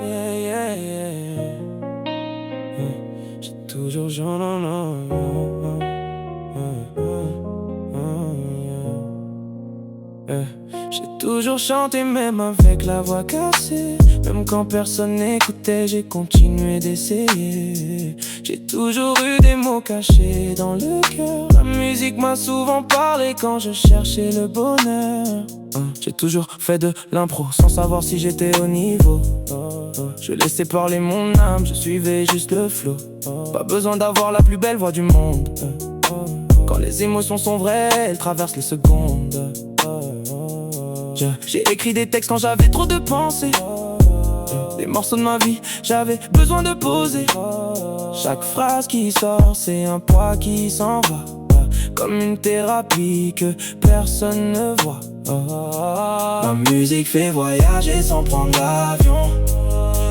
Yeah, yeah, yeah. J'ai toujours J'ai toujours chanté même avec la voix cassée. Même quand personne n'écoutait, j'ai continué d'essayer. J'ai toujours eu des mots cachés dans le cœur. La musique m'a souvent parlé quand je cherchais le bonheur. J'ai toujours fait de l'impro sans savoir si j'étais au niveau. Je laissais parler mon âme, je suivais juste le flow. Pas besoin d'avoir la plus belle voix du monde. Quand les émotions sont vraies, elles traversent les secondes. J'ai écrit des textes quand j'avais trop de pensées. Des morceaux de ma vie, j'avais besoin de poser. Chaque phrase qui sort, c'est un poids qui s'en va. Comme une thérapie que personne ne voit. Ma musique fait voyager sans prendre l'avion.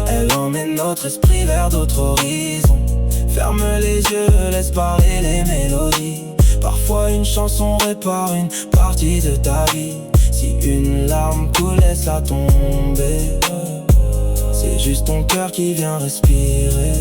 Elle emmène notre esprit vers d'autres horizons. Ferme les yeux, laisse parler les mélodies. Parfois une chanson répare une partie de ta vie. Si une larme coule, laisse-la tomber. C'est juste ton cœur qui vient respirer.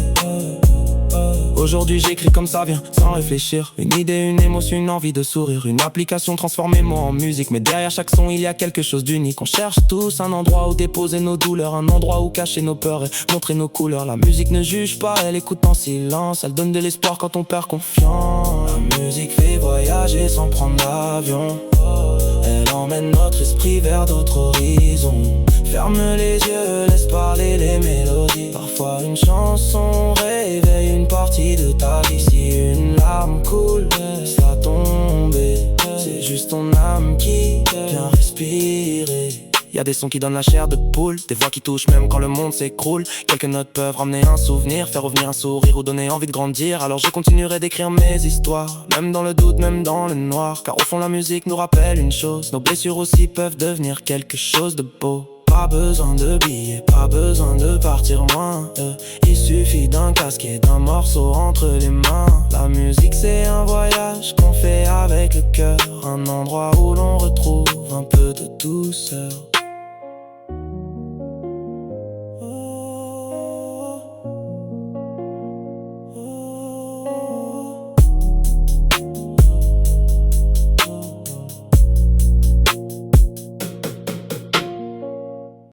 Aujourd'hui j'écris comme ça vient, sans réfléchir. Une idée, une émotion, une envie de sourire. Une application transforme mes mots en musique. Mais derrière chaque son il y a quelque chose d'unique. On cherche tous un endroit où déposer nos douleurs. Un endroit où cacher nos peurs et montrer nos couleurs. La musique ne juge pas, elle écoute en silence. Elle donne de l'espoir quand on perd confiance. La musique fait voyager sans prendre l'avion. Elle emmène notre esprit vers d'autres horizons. Ferme les yeux, laisse parler les mélodies. Parfois une chanson réveille une partie de ta vie. Si une larme coule, laisse-la tomber. C'est juste ton âme qui vient respirer. Y'a des sons qui donnent la chair de poule, des voix qui touchent même quand le monde s'écroule. Quelques notes peuvent ramener un souvenir, faire revenir un sourire ou donner envie de grandir. Alors je continuerai d'écrire mes histoires, même dans le doute, même dans le noir. Car au fond la musique nous rappelle une chose, nos blessures aussi peuvent devenir quelque chose de beau. Pas besoin de billets, pas besoin de partir loin. Il suffit d'un casque et d'un morceau entre les mains. La musique c'est un voyage qu'on fait avec le cœur. Un endroit où l'on retrouve un peu de douceur.